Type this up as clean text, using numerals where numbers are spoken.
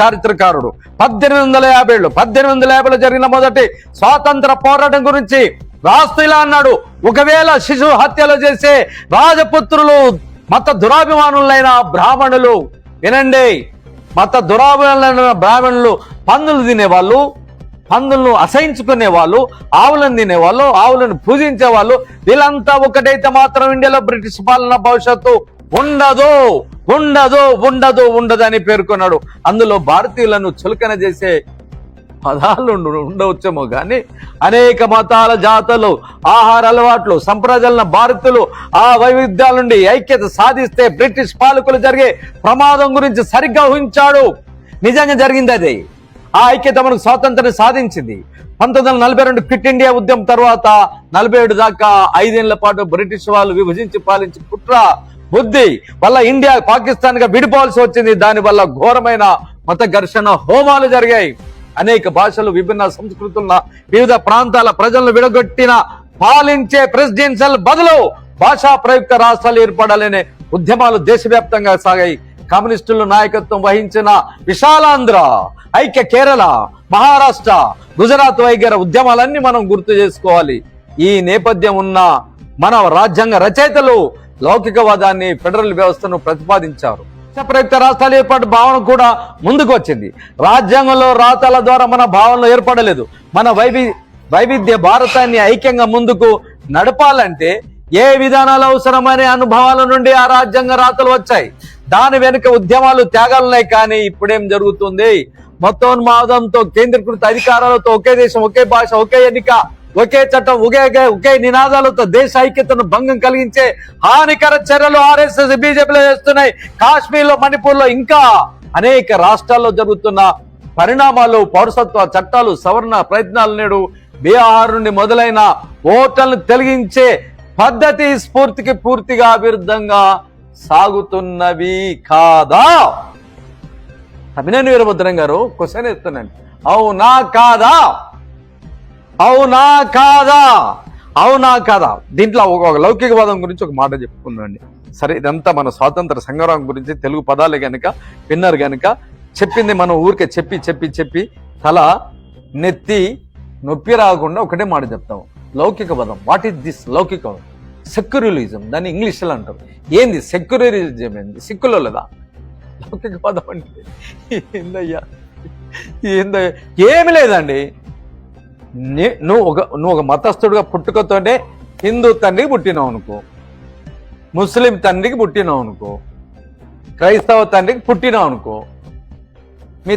చారిత్రకారుడు. 1850లో జరిగిన మొదటి స్వాతంత్ర పోరాటం గురించి రాస్తూ ఇలా అన్నాడు: ఒకవేళ శిశు హత్యలు చేసే రాజపుత్రులు మత దురాభిమానులైన బ్రాహ్మణులు, వినండి, మత దురాభిమానులైన బ్రాహ్మణులు పందులు తినేవాళ్ళు, పందులను అసహించుకునే వాళ్ళు, ఆవులను తినేవాళ్ళు, ఆవులను పూజించే వాళ్ళు, వీళ్ళంతా ఒకటైతే మాత్రం ఇండియాలో బ్రిటిష్ పాలన భవిష్యత్తు ఉండదు ఉండదు ఉండదు ఉండదు అని పేర్కొన్నాడు. అందులో భారతీయులను చులకన చేసే పదాలు ఉండవచ్చేమో కానీ అనేక మతాల, జాతులు, ఆహార అలవాట్లు, సంప్రదాయాల భారతీయులు ఆ వైవిధ్యాల నుండి ఐక్యత సాధిస్తే బ్రిటిష్ పాలకులు జరిగే ప్రమాదం గురించి సరిగ్గా ఊహించాడు. నిజంగా జరిగింది అదే. ఆ ఐక్యత మనకు స్వాతంత్రం సాధించింది. 1942 క్విట్ ఇండియా ఉద్యమం తర్వాత 47 దాకా 5 ఏళ్ల పాటు బ్రిటిష్ వాళ్ళు విభజించి పాలించి కుట్ర బుద్ధి వల్ల ఇండియా పాకిస్తాన్ గా విడిపోవాల్సి వచ్చింది. దానివల్ల ఘోరమైన మత ఘర్షణ హోమాలు జరిగాయి. అనేక భాషలు, విభిన్న సంస్కృతుల, వివిధ ప్రాంతాల ప్రజలను విడగొట్టిన పాలించే ప్రెసిడెన్షియల్ బదులు భాషా ప్రయుక్త రాష్ట్రాలు ఏర్పడాలనే ఉద్యమాలు దేశవ్యాప్తంగా సాగాయి. కమ్యూనిస్టులు నాయకత్వం వహించిన విశాలాంధ్ర, ఐక్య కేరళ, మహారాష్ట్ర, గుజరాత్ వగైరా ఉద్యమాలన్నీ మనం గుర్తు చేసుకోవాలి. ఈ నేపథ్యం ఉన్న మన రాజ్యాంగ రచయితలు లౌకికవాదాన్ని, ఫెడరల్ వ్యవస్థను ప్రతిపాదించారు. ప్రయుక్త రాష్ట్రాల ఏర్పాటు భావన కూడా ముందుకు వచ్చింది. రాజ్యాంగంలో రాతల ద్వారా మన భావనలు ఏర్పడలేదు. మన వైవిధ్య భారతాన్ని ఐక్యంగా ముందుకు నడపాలంటే ఏ విధానాలు అవసరమనే అనుభవాల నుండి ఆ రాజ్యాంగ రాతలు వచ్చాయి. దాని వెనుక ఉద్యమాలు, త్యాగాలున్నాయి. కానీ ఇప్పుడేం జరుగుతుంది? మతోన్మాదంతో, కేంద్రీకృత అధికారాలతో, ఒకే దేశం, ఒకే భాష, ఒకే ఎన్నిక, ఒకే చట్టం, ఒకే నినాదాలతో దేశ ఐక్యతను భంగం కలిగించే హానికర చర్యలు ఆర్ఎస్ఎస్, బీజేపీలో చేస్తున్నాయి. కాశ్మీర్లో, మణిపూర్లో, ఇంకా అనేక రాష్ట్రాల్లో జరుగుతున్న పరిణామాలు, పౌరసత్వ చట్టాలు సవరణ ప్రయత్నాలు నేడు బీహార్ నుండి మొదలైన ఓట్లను తొలగించే పద్ధతి స్ఫూర్తికి పూర్తిగా విరుద్ధంగా సాగుతున్నవి కాదా? తమ్మినేని వీరభద్రం గారు క్వశ్చన్ ఇస్తున్నాను, అవునా కాదా? అవునా కాదా? అవునా కాదా? దీంట్లో ఒక లౌకికవాదం గురించి ఒక మాట చెప్పుకుందండి. సరే, ఇదంతా మన స్వాతంత్ర సంగ్రామం గురించి తెలుగు పదాలే గనుక విన్నారు గనుక చెప్పింది మనం ఊరికే చెప్పి చెప్పి చెప్పి తల నెత్తి నొప్పి రాకుండా ఒకటే మాట చెప్తాము. లౌకికవాదం, వాట్ ఈస్ దిస్ లౌకికవాదం? సెక్యులరిజం, దాన్ని ఇంగ్లీష్లో అంటారు. ఏంది సెక్యులరిజం? ఏంది? సిక్కులో లేదా లౌకికవాదం అంటే? ఏందయ్యా ఏందయ్యా? ఏమి లేదండి. నువ్వు ఒక మతస్థుడిగా పుట్టుకతోనే హిందూ తండ్రికి పుట్టినావు అనుకో, ముస్లిం తండ్రికి పుట్టినావు అనుకో, క్రైస్తవ తండ్రికి పుట్టినావు అనుకో,